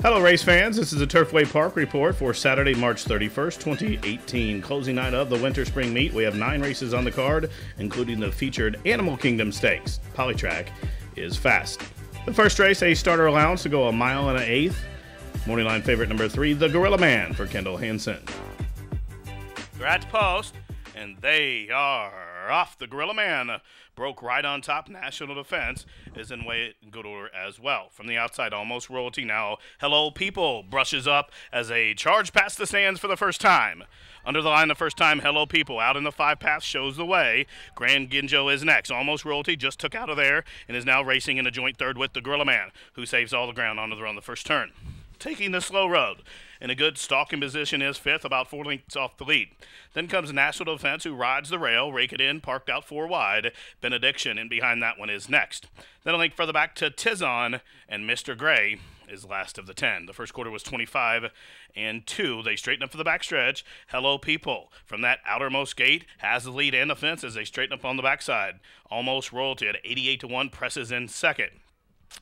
Hello, race fans. This is the Turfway Park Report for Saturday, March 31st, 2018. Closing night of the Winter Spring Meet. We have 9 races on the card, including the featured Animal Kingdom Stakes. Polytrack is fast. The first race, a starter allowance to go 1 mile and 1/8. Morning line favorite number 3, the Gorilla Man for Kendall Hansen. They're at the post, and they are off. The Gorilla Man broke right on top. National Defense is in way good order as well. From the outside, Almost Royalty now. Hello People brushes up as they charge past the stands for the first time. Under the line the first time, Hello People out in the 5 path shows the way. Grand Ginjo is next. Almost Royalty just took out of there and is now racing in a joint third with the Gorilla Man, who saves all the ground onto the run the first turn. Taking the slow road. In a good stalking position is 5th, about 4 lengths off the lead. Then comes National Defense, who rides the rail, rake it in, parked out 4 wide. Benediction, and behind that one is next. Then a link further back to Tizon, and Mr. Gray is last of the 10. The first quarter was 25 and 2. They straighten up for the backstretch. Hello People from that outermost gate has the lead and the fence as they straighten up on the backside. Almost Royalty at 88-1 presses in second.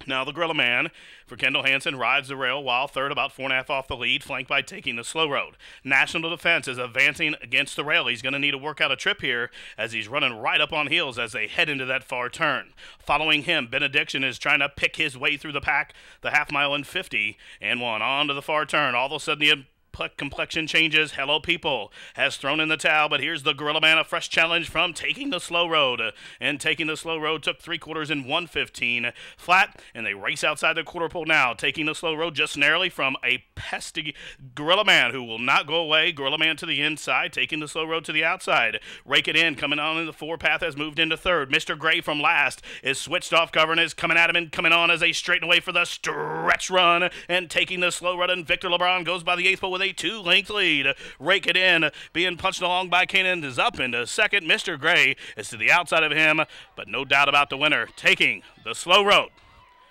Now the Gorilla Man for Kendall Hansen rides the rail while third, about 4.5 off the lead, flanked by Taking the Slow Road. National Defense is advancing against the rail. He's going to need to work out a trip here as he's running right up on heels as they head into that far turn. Following him, Benediction is trying to pick his way through the pack, the half mile in 50 and 1 on to the far turn. All of a sudden the complexion changes. Hello People has thrown in the towel, but here's the Gorilla Man, a fresh challenge from Taking the Slow Road. And Taking the Slow Road took 3 quarters in 1:15 flat, and they race outside the quarter pole now. Taking the Slow Road just narrowly from a pesky Gorilla Man who will not go away. Gorilla Man to the inside, Taking the Slow Road to the outside. Rake it in, coming on in the 4 path, has moved into third. Mr. Gray from last is switched off cover and is coming at him and coming on as they straighten away for the stretch run. And Taking the Slow Road, and Victor LeBron goes by the 8th pole with a 2-length lead. Rake it in, being punched along by Kanan, is up into second. Mr. Gray is to the outside of him, but no doubt about the winner. Taking the Slow Road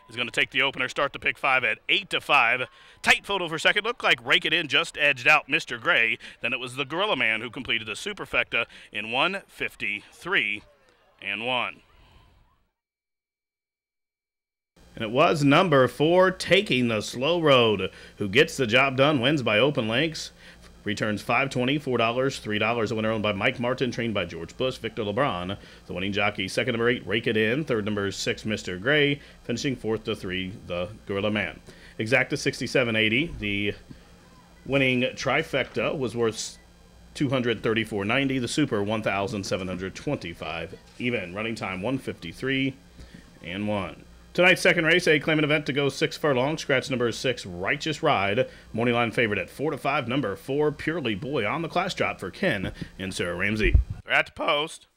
is going to take the opener, start to pick 5 at 8-5. Tight photo for second. Looked like Rake It In just edged out Mr. Gray. Then it was the Gorilla Man who completed the superfecta in 1:53 and 1. And it was number 4, Taking the Slow Road, who gets the job done, wins by open lengths. Returns $5.20, $4, $3. A winner owned by Mike Martin, trained by George Bush, Victor LeBron. The winning jockey, second number 8, Rake It In. Third number 6, Mr. Gray. Finishing 4th to 3, the Gorilla Man. Exacta 67.80. The winning trifecta was worth $234.90. The super $1,725. Even. Running time 1:53 and 1. Tonight's second race, a claimant event to go 6 furlongs. Scratch number 6, Righteous Ride. Morning line favorite at 4-5. Number 4, Purely Boy on the class drop for Ken and Sarah Ramsey. They're at the post.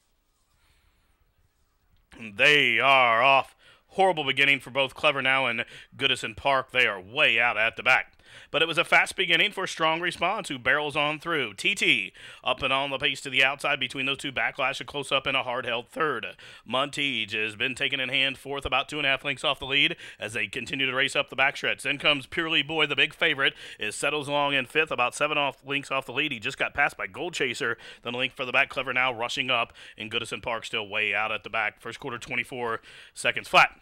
They are off. Horrible beginning for both Clever Now and Goodison Park. They are way out at the back. But it was a fast beginning for Strong Response, who barrels on through. TT up and on the pace to the outside between those two. Backlash a close-up and a hard-held third. Montige has been taken in hand 4th, about 2.5 lengths off the lead as they continue to race up the backstretch. Then comes Purely Boy, the big favorite, settles along in 5th, about 7 lengths off the lead. He just got passed by Gold Chaser. Then a link for the back, Clever Now rushing up, and Goodison Park still way out at the back. First quarter 24 seconds flat.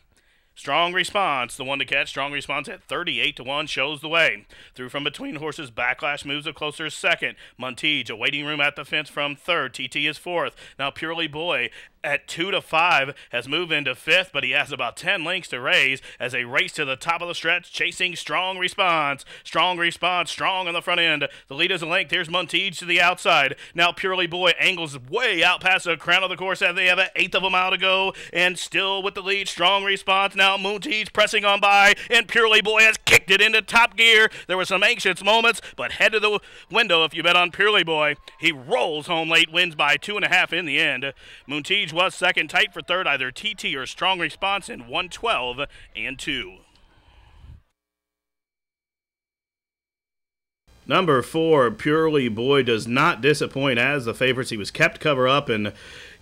Strong Response, the one to catch. Strong Response at 38-1 shows the way. Through from between horses, Backlash moves a closer second. Montige, a waiting room at the fence from third. TT is 4th. Now Purely Boy at 2-5 has moved into 5th, but he has about 10 lengths to raise as they race to the top of the stretch, chasing Strong Response. Strong Response, strong on the front end. The lead is a length. Here's Montige to the outside. Now Purely Boy angles way out past the crown of the course as they have an 1/8 of a mile to go, and still with the lead, Strong Response. Now Montige pressing on by, and Purely Boy has kicked it into top gear. There were some anxious moments, but head to the window if you bet on Purely Boy. He rolls home late, wins by 2.5 in the end. Montige was second, tight for third, either TT or Strong Response in 1:12 and 2. Number 4, Purely Boy, does not disappoint as the favorites. He was kept cover up and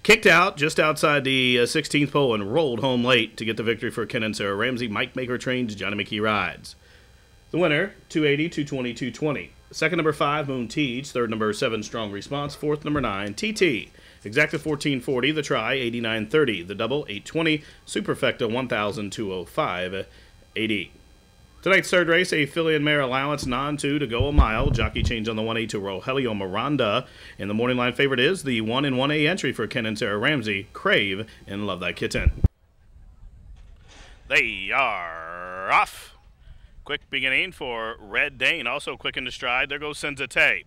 kicked out just outside the 16th pole and rolled home late to get the victory for Ken and Sarah Ramsey. Mike Maker trains, Johnny McKee rides. The winner, 280, 220, 220. Second, number 5, Montige. Third, number 7, Strong Response. Fourth, number 9, TT. Exacta 1440. The try, 8930. The double, 820. Superfecta, 1205. 80. Tonight's third race, a filly and mare allowance, non-2 to go a mile. Jockey change on the 1-8 to Rogelio Miranda. And the morning line favorite is the 1 and 1A entry for Ken and Sarah Ramsey, Crave, and Love That Kitten. They are off. Quick beginning for Red Dane, also quick into stride. There goes Senzate.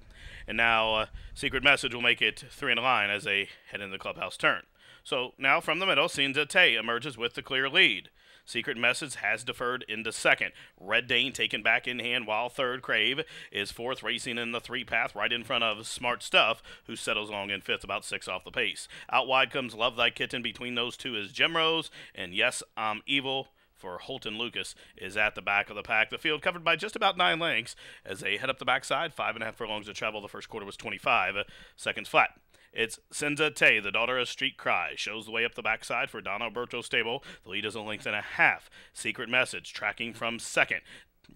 And now Secret Message will make it 3 in a line as they head into the clubhouse turn. So now from the middle, Senzate emerges with the clear lead. Secret Message has deferred into second. Red Dane taken back in hand, while third, Crave, is fourth, racing in the 3-path right in front of Smart Stuff, who settles along in fifth, about 6 off the pace. Out wide comes Love Thy Kitten. Between those two is Gem Rose, and Yes, I'm Evil for Holton Lucas is at the back of the pack. The field covered by just about 9 lengths as they head up the backside. 5.5 furlongs to travel. The first quarter was 25 seconds flat. It's Senzate, the daughter of Street Cry, shows the way up the backside for Don Alberto Stable. The lead is a length and a half. Secret Message tracking from second.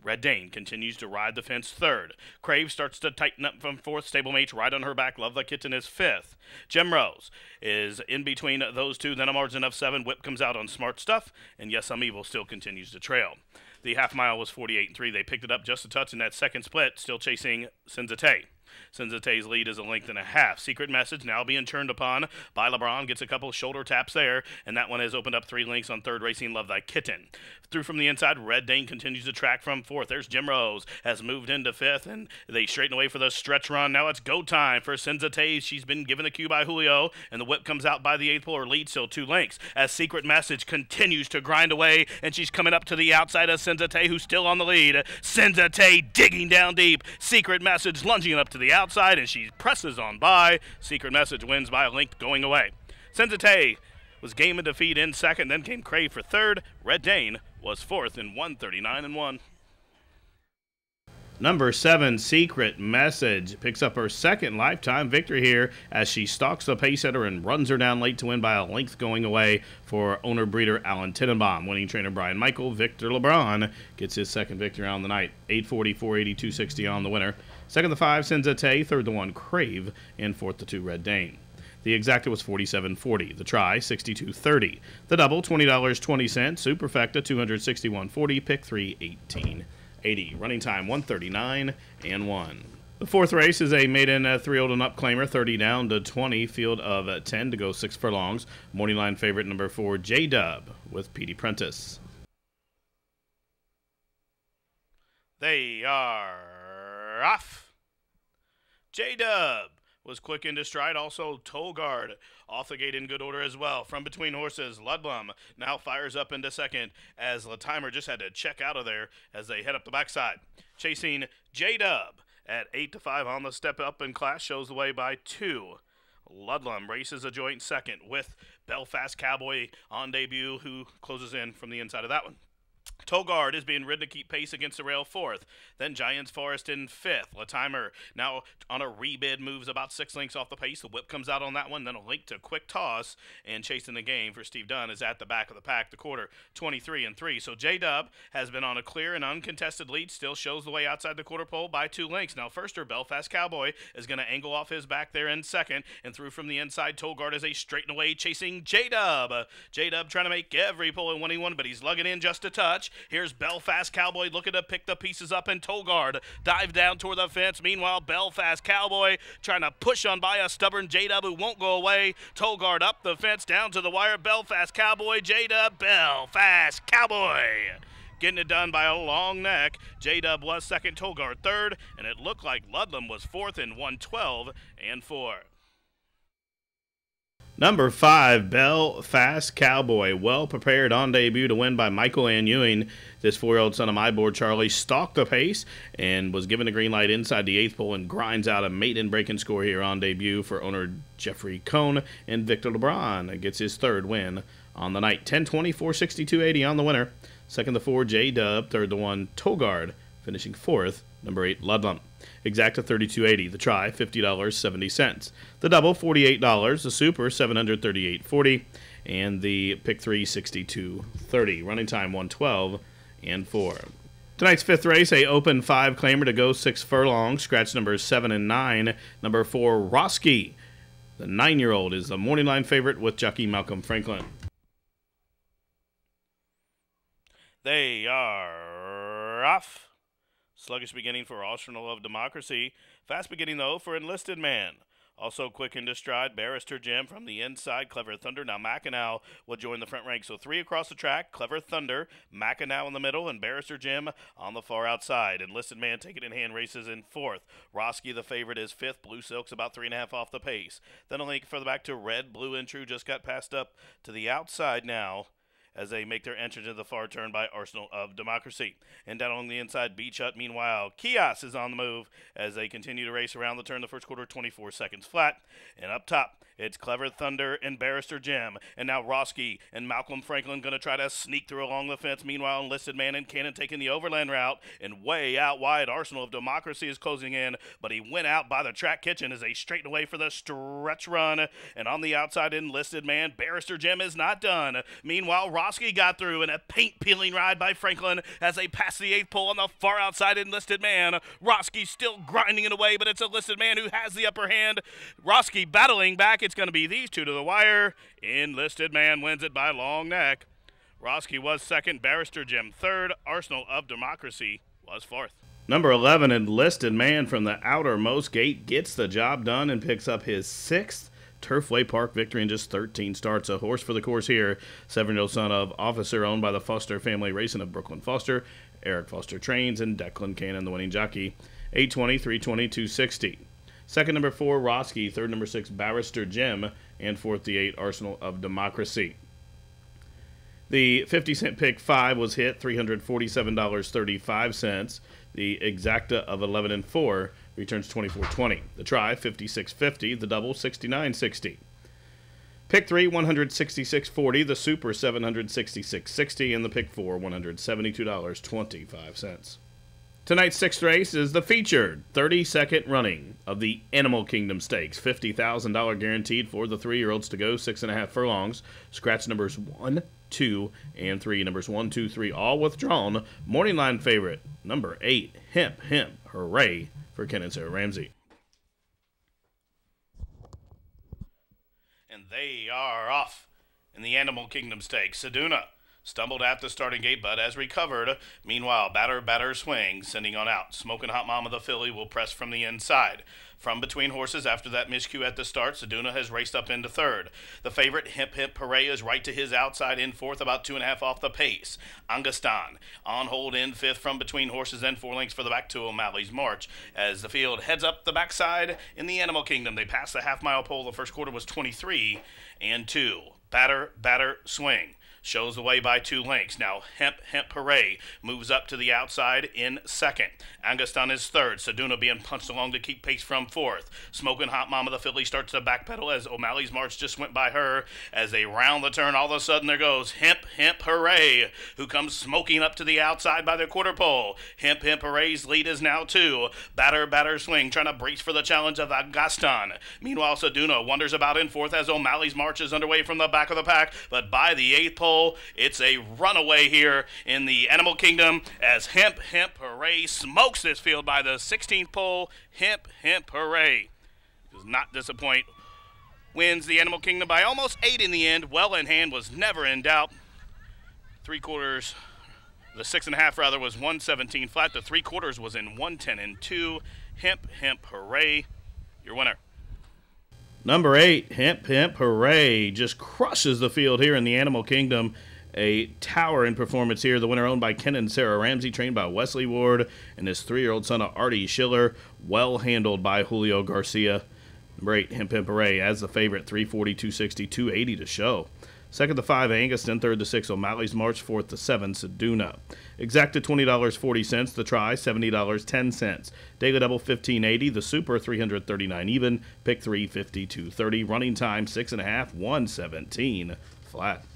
Red Dane continues to ride the fence third. Crave starts to tighten up from fourth. Stablemates right on her back. Love the Kitten is fifth. Gem Rose is in between those two. Then a margin of 7. Whip comes out on Smart Stuff. And Yes, I'm Evil still continues to trail. The half mile was 48-3. They picked it up just a touch in that second split, still chasing Senzate. Senzate's lead is a length and a half. Secret Message now being turned upon by LeBron. Gets a couple shoulder taps there, and that one has opened up 3 lengths on third, racing Love Thy Kitten. Through from the inside, Red Dane continues to track from fourth. There's Gem Rose, has moved into fifth, and they straighten away for the stretch run. Now it's go time for Senzate. She's been given the cue by Julio, and the whip comes out by the 8th pole. Her lead still 2 lengths as Secret Message continues to grind away, and she's coming up to the outside of Senzate, who's still on the lead. Senzate digging down deep. Secret Message lunging up to the outside, and she presses on by. Secret Message wins by a length going away. Senzate was game of defeat in second, then came Crave for third. Red Dane was fourth in 139-1. Number 7, Secret Message, picks up her second lifetime victory here as she stalks the pace setter and runs her down late to win by a length going away for owner-breeder Alan Tenenbaum. Winning trainer Brian Michael, Victor LeBron, gets his second victory on the night. 840, 480, 260 on the winner. Second the 5, Senzate. Third the 1, Crave. And fourth the 2, Red Dane. The exacta was $47.40. The try, $62.30. The double, $20.20. Superfecta, $261.40. Pick 3, $18.80. Running time, 139-1. The fourth race is a maiden 3-year-old and up claimer, 30 down to 20. Field of 10 to go 6 furlongs. Morning line favorite number 4, J-Dub with Petey Prentice. They are off. J-Dub was quick into stride. Also, Tolgard off the gate in good order as well. From between horses, Ludlum now fires up into second as Latimer just had to check out of there as they head up the backside. Chasing J-Dub at 8-5 on the step up in class, shows the way by 2. Ludlum races a joint second with Belfast Cowboy on debut, who closes in from the inside of that one. Tolgard is being ridden to keep pace against the rail fourth. Then Giants Forest in fifth. Latimer now on a rebid moves about 6 lengths off the pace. The whip comes out on that one. Then a link to quick toss. And chasing the game for Steve Dunn is at the back of the pack. The quarter 23-3. So J-Dub has been on a clear and uncontested lead. Still shows the way outside the quarter pole by 2 lengths. Now firster Belfast Cowboy is going to angle off his back there in second. And through from the inside, Tolgard is a straighten away chasing J-Dub. J-Dub trying to make every pull in when he won, but he's lugging in just a touch. Here's Belfast Cowboy looking to pick the pieces up, and Tolgard dive down toward the fence. Meanwhile, Belfast Cowboy trying to push on by a stubborn J-Dub who won't go away. Tolgard up the fence, down to the wire. Belfast Cowboy, J-Dub, Belfast Cowboy. Getting it done by a long neck. J-Dub was second, Tolgard third, and it looked like Ludlum was fourth in 112-4. Number 5, Belfast Cowboy, well prepared on debut to win by Michael Ann Ewing. This 4-year-old son of my board, Charlie, stalked the pace and was given the green light inside the 8th pole and grinds out a maiden breaking score here on debut for owner Jeffrey Cohn, and Victor LeBron gets his third win on the night. 10-20, 462.80 on the winner. Second the 4, J-Dub. Third the 1, Tolgard. Finishing fourth, number 8, Ludlum. Exacta $32.80. The try, $50.70. The double, $48. The super, $738.40. And the pick 3, $62.30. Running time, 112-4. Tonight's fifth race, a open 5 claimer to go 6 furlongs. Scratch numbers 7 and 9. Number 4, Roski. The 9-year-old is the morning line favorite with jockey Malcolm Franklin. They are are off. Sluggish beginning for Arsenal of Democracy. Fast beginning, though, for Enlisted Man. Also quick into stride, Barrister Jim from the inside, Clever Thunder. Now Mackinac will join the front rank. So 3 across the track, Clever Thunder, Mackinac in the middle, and Barrister Jim on the far outside. Enlisted Man taking in hand races in 4th. Roski, the favorite, is 5th. Blue Silk's about 3.5 off the pace. Then a link further back to Red, Blue, and True just got passed up to the outside now, as they make their entrance into the far turn by Arsenal of Democracy. And down on the inside, Beach Hut, meanwhile, Kios is on the move as they continue to race around the turn. The first quarter, 24 seconds flat. And up top, it's Clever Thunder and Barrister Jim. And now Roski and Malcolm Franklin going to try to sneak through along the fence. Meanwhile, Enlisted Man and Cannon taking the overland route. And way out wide, Arsenal of Democracy is closing in. But he went out by the track kitchen as they straighten away for the stretch run. And on the outside, Enlisted Man, Barrister Jim is not done. Meanwhile, Roski got through in a paint-peeling ride by Franklin as they pass the 8th pole on the far outside. Enlisted Man. Roski still grinding it away, but it's Enlisted Man who has the upper hand. Roski battling back. It's going to be these two to the wire. Enlisted Man wins it by long neck. Roski was 2nd. Barrister Jim 3rd. Arsenal of Democracy was 4th. Number 11, Enlisted Man from the outermost gate gets the job done and picks up his 6th Turfway Park victory in just 13 starts. A horse for the course here. 7-year-old son of officer owned by the Foster family racing of Brooklyn Foster. Eric Foster trains, and Declan Cannon, the winning jockey. 820, 320, 260. Second, number 4, Roski. Third, number 6, Barrister Jim. And fourth, the 8, Arsenal of Democracy. The 50-cent pick 5 was hit, $347.35. The exacta of 11 and 4 returns $24.20. The try, $56.50. The double, $69.60. Pick 3, $166.40. The super, $766.60. And the pick 4, $172.25. Tonight's 6th race is the featured 32nd running of the Animal Kingdom Stakes. $50,000 guaranteed for the 3-year-olds to go 6.5 furlongs. Scratch numbers 1, 2, and 3. Numbers 1, 2, 3 all withdrawn. Morning line favorite, number 8, Hemp, Hooray for Ken and Sarah Ramsey. And they are off in the Animal Kingdom Stakes. Seduna stumbled at the starting gate, but has recovered. Meanwhile, Batter Swing sending on out. Smoking Hot Mama the filly will press from the inside. From between horses after that miscue at the start, Seduna has raced up into 3rd. The favorite, Hemp Hooray, is right to his outside in 4th, about 2.5 off the pace. Angastan on hold in 5th from between horses and 4 lengths for the back to O'Malley's March. As the field heads up the backside in the Animal Kingdom, they pass the half-mile pole. The first quarter was 23 and 2. Batter Swing shows the way by 2 lengths. Now, Hemp Hooray moves up to the outside in 2nd. Angastan is 3rd. Seduna being punched along to keep pace from 4th. Smoking Hot Mama the filly starts to backpedal as O'Malley's March just went by her. As they round the turn, all of a sudden there goes Hemp Hooray, who comes smoking up to the outside by the quarter pole. Hemp Hooray's lead is now 2. Batter Swing trying to brace for the challenge of Angastan. Meanwhile, Seduna wanders about in 4th as O'Malley's March is underway from the back of the pack, but by the 8th pole, it's a runaway here in the Animal Kingdom as Hemp Hooray smokes this field by the 16th pole. Hemp Hooray does not disappoint. Wins the Animal Kingdom by almost 8 in the end. Well in hand was never in doubt. 3/4, the 6.5 rather, was 117 flat. The 3/4 was in 110 and 2. Hemp Hooray, your winner. Number 8, Hemp Hooray, just crushes the field here in the Animal Kingdom. A towering performance here. The winner owned by Ken and Sarah Ramsey, trained by Wesley Ward, and his 3-year-old son of Artie Schiller, well handled by Julio Garcia. Number 8, Hemp Hooray, as the favorite, 340, 260, 280 to show. Second to 5, Angaston. Third to 6, O'Malley's March. Fourth to 7, Seduna. Exacta $20.40. The try, $70.10. Daily double, $15.80. The super, $339 even. Pick 3, $52.30. Running time, 6.5, 117 flat.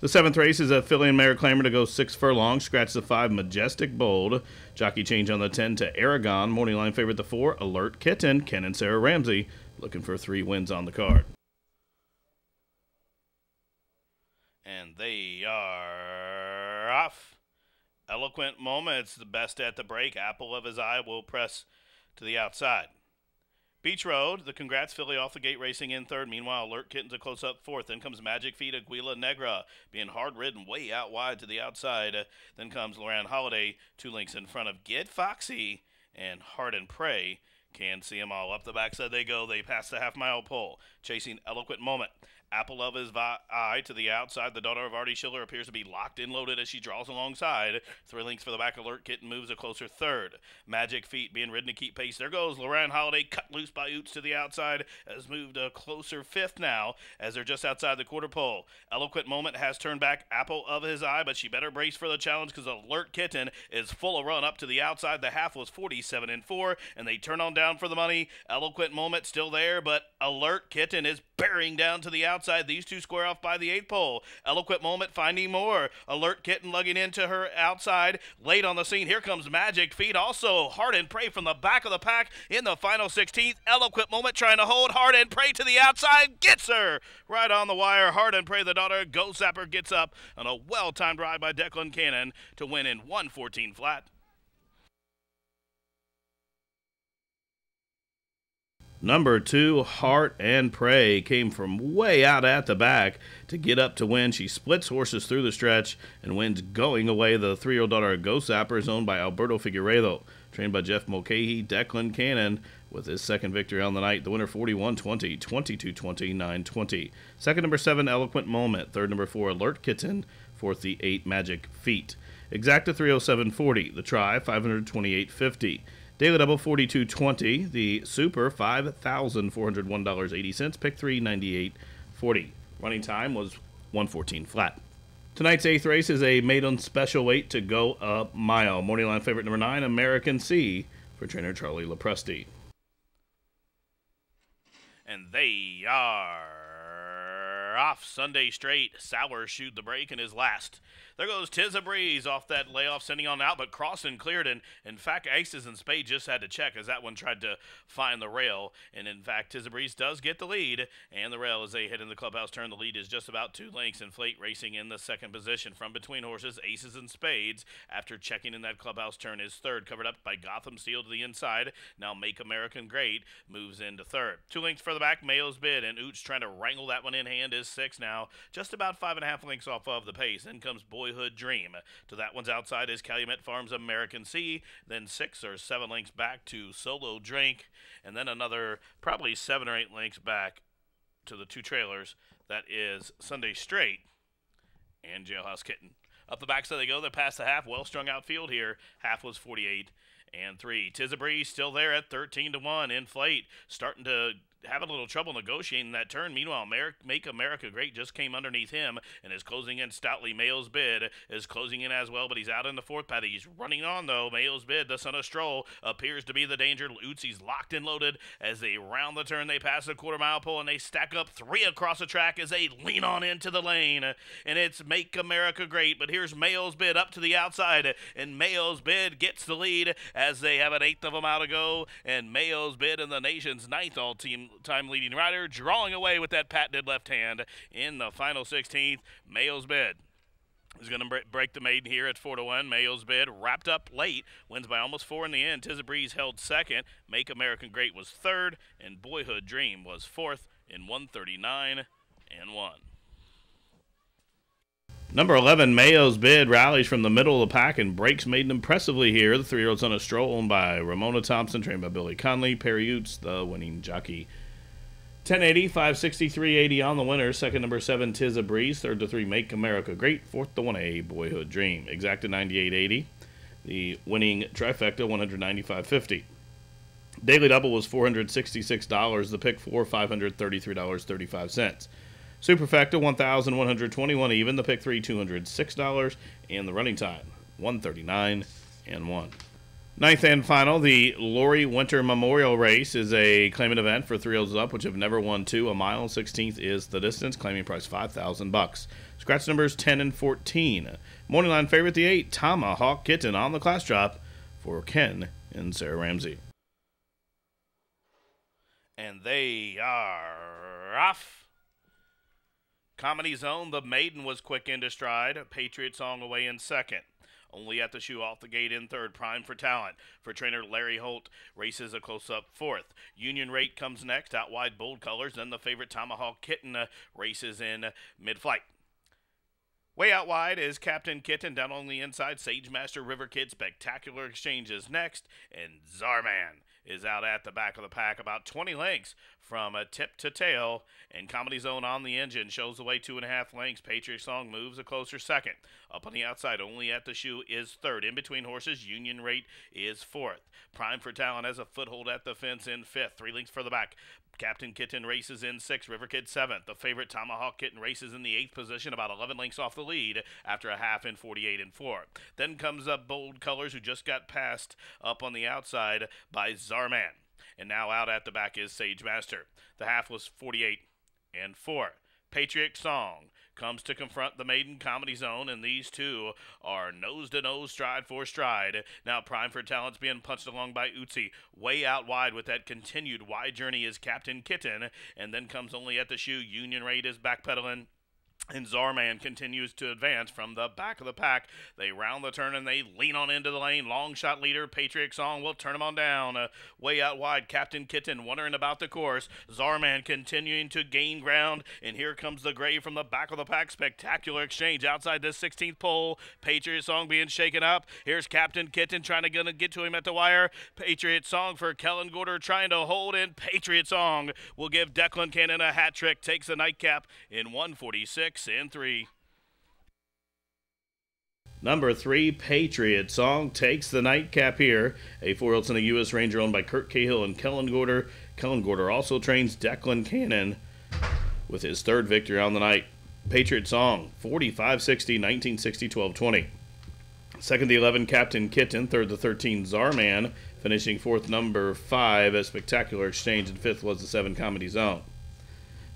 The 7th race is a filly and mare clamor to go 6 furlongs. Scratch the 5, Majestic Bold. Jockey change on the 10 to Aragon. Morning line favorite the 4, Alert Kitten. Ken and Sarah Ramsey looking for 3 wins on the card. And they are off. Eloquent Moments, the best at the break. Apple of his eye will press to the outside. Beach Road, the Congrats filly off the gate racing in third. Meanwhile, Alert Kitten's a close up fourth. Then comes Magic Feet, Aguila Negra, being hard ridden way out wide to the outside. Then comes Loran Holiday, 2 lengths in front of Get Foxy and Hard and Prey. Can't see them all. Up the backside they go. They pass the half-mile pole. Chasing Eloquent Moment. Apple of his eye to the outside. The daughter of Artie Schiller appears to be locked and loaded as she draws alongside. 3 lengths for the back. Alert Kitten moves a closer third. Magic Feet being ridden to keep pace. There goes Loran Holiday, cut loose by Oots to the outside. Has moved a closer fifth now as they're just outside the quarter pole. Eloquent Moment has turned back Apple of his eye, but she better brace for the challenge because Alert Kitten is full of run up to the outside. The half was 47-4, and they turn on down for the money. Eloquent Moment still there, but Alert Kitten is bearing down to the outside. These two square off by the 8th pole. Eloquent Moment finding more. Alert Kitten lugging into her outside. Late on the scene, here comes Magic Feet. Also, Hard and Prey from the back of the pack in the final 16th. Eloquent Moment trying to hold Hard and Prey to the outside. Gets her right on the wire. Hard and Prey, the daughter. Ghost Zapper gets up on a well-timed ride by Declan Cannon to win in 114 flat. Number 2, Heart and Prey, came from way out at the back to get up to win. She splits horses through the stretch and wins going away. The 3-year-old daughter of Ghost Zapper is owned by Alberto Figueiredo, trained by Jeff Mulcahy. Declan Cannon with his second victory on the night. The winner 41-20, 22-20, 9-20. Second, number 7, Eloquent Moment. Third, number 4, Alert Kitten. Fourth, the 8, Magic Feet. Exacta 307.40. The try 528.50. Daily Double 42.20. The Super $5,401.80. Pick 3 98.40. Running time was 114 flat. Tonight's 8th race is a maiden special weight to go a mile. Morning line favorite number 9, American C, for trainer Charlie Lepresti. And they are off. Sunday Straight. Sauer shoot the break in his last. There goes Tiz a Breeze off that layoff, sending on out, but Crossan cleared, and in fact, Aces and Spade just had to check as that one tried to find the rail, and in fact, Tiz a Breeze does get the lead, and the rail as they head in the clubhouse turn. The lead is just about 2 lengths. Inflate racing in the second position. From between horses, Aces and Spades, after checking in that clubhouse turn, is third, covered up by Gotham Steel to the inside. Now Make American Great moves into third. 2 lengths for the back, Mayo's Bid, and Oots trying to wrangle that one in hand is 6 now, just about 5.5 lengths off of the pace. Then comes Boyhood Dream. To that one's outside is Calumet Farms American Sea. Then 6 or 7 lengths back to Solo Drink. And then another probably 7 or 8 lengths back to the 2 trailers. That is Sunday Straight and Jailhouse Kitten. Up the backside they go. They're past the half. Well-strung outfield here. Half was 48-3. Tiz a Breeze still there at 13-1. Inflate starting to have a little trouble negotiating that turn. Meanwhile, Make America Great just came underneath him and is closing in stoutly. Mayo's Bid is closing in as well, but he's out in the 4th path. He's running on, though. Mayo's Bid, the son of Stroll, appears to be the danger. Ootsy's locked and loaded as they round the turn. They pass the quarter-mile pole, and they stack up 3 across the track as they lean on into the lane. And it's Make America Great, but here's Mayo's Bid up to the outside, and Mayo's Bid gets the lead as they have an 1/8 of a mile to go, and Mayo's Bid in the nation's 9th all-time leading rider, drawing away with that patented left hand in the final 16th. Mayo's Bid is going to break the maiden here at 4-1. Mayo's Bid wrapped up late, wins by almost 4 in the end. Tiz a Breeze held second. Make American Great was third, and Boyhood Dream was fourth in 139-1. Number 11, Mayo's Bid, rallies from the middle of the pack and breaks maiden impressively here. The 3-year-old son of Stroll, owned by Ramona Thompson, trained by Billy Conley. Perry Oots, the winning jockey. 1080, 563.80 on the winner. Second, number 7, Tiz a Breeze. Third to 3, Make America Great. Fourth to 1A, Boyhood Dream. Exacta 98.80. The winning trifecta, 195.50. Daily double was $466. The pick 4, $533.35. Superfecta, $1,121 even. The pick 3, $206. And the running time, 139-1. Ninth and final, the Lori Winter Memorial Race is a claiming event for 3-year-olds up, which have never won 2. A mile, 16th is the distance. Claiming price $5,000. Scratch numbers 10 and 14. Morning line favorite, the 8, Tomahawk Kitten, on the class drop for Ken and Sarah Ramsey. And they are off. Comedy Zone, the maiden was quick into stride. Patriot Song away in second. Only at the shoe off the gate in third. Prime for Talent for trainer Larry Holt. Races a close-up fourth. Union Rate comes next. Out wide, Bold Colors. Then the favorite Tomahawk Kitten races in mid-flight. Way out wide is Captain Kitten. Down on the inside, Sage Master, River Kid, Spectacular Exchange is next. And Zarman is out at the back of the pack, about 20 lengths from tip to tail. And Comedy Zone on the engine shows the way 2.5 lengths. Patriot Song moves a closer second. Up on the outside, Only at the Shoe is third. In between horses, Union Rate is fourth. Prime for Talent has a foothold at the fence in fifth. 3 lengths for the back. Captain Kitten races in sixth. River Kid seventh. The favorite Tomahawk Kitten races in the eighth position, about 11 lengths off the lead after a half in 48 and 4. Then comes up Bold Colors, who just got passed up on the outside by Zarman. And now out at the back is Sage Master. The half was 48 and 4. Patriot Song comes to confront the maiden Comedy Zone, and these two are nose-to-nose, stride for stride. Now Prime for Talent's being punched along by Utsi. Way out wide with that continued wide journey is Captain Kitten, and then comes Only at the Shoe. Union Rate is backpedaling. And Zarman continues to advance from the back of the pack. They round the turn and they lean on into the lane. Long shot leader, Patriot Song will turn him on down. Way out wide, Captain Kitten wondering about the course. Zarman continuing to gain ground. And here comes the gray from the back of the pack. Spectacular Exchange outside the 16th pole. Patriot Song being shaken up. Here's Captain Kitten trying to get to him at the wire. Patriot Song for Kellen Gorder trying to hold in. Patriot Song will give Declan Cannon a hat trick. Takes the nightcap in 146 and 3. Number 3, Patriot Song takes the nightcap here. A 4-year-old son of U.S. Ranger owned by Kurt Cahill and Kellen Gorder. Kellen Gorder also trains Declan Cannon with his third victory on the night. Patriot Song, 45-60, 1960, 12-20. Second, the 11, Captain Kitten. Third, the 13, Zarman. Finishing fourth, number 5, a Spectacular Exchange. And fifth was the 7, Comedy Zone.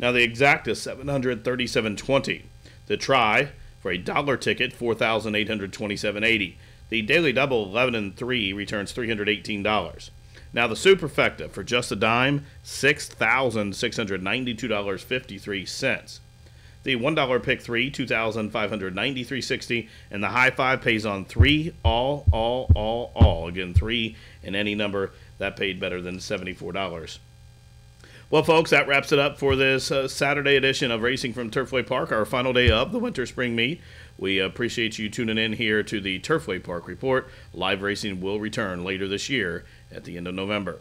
Now the exact is $737.20. The try for a dollar ticket, $4,827.80. The daily double, 11 and 3, returns $318. Now the superfecta for just a dime, $6,692.53. The $1 pick 3, $2,593.60, and the high five pays on 3, all. Again, 3 in any number that paid better than $74. Well, folks, that wraps it up for this Saturday edition of Racing from Turfway Park, our final day of the Winter Spring Meet. We appreciate you tuning in here to the Turfway Park Report. Live racing will return later this year at the end of November.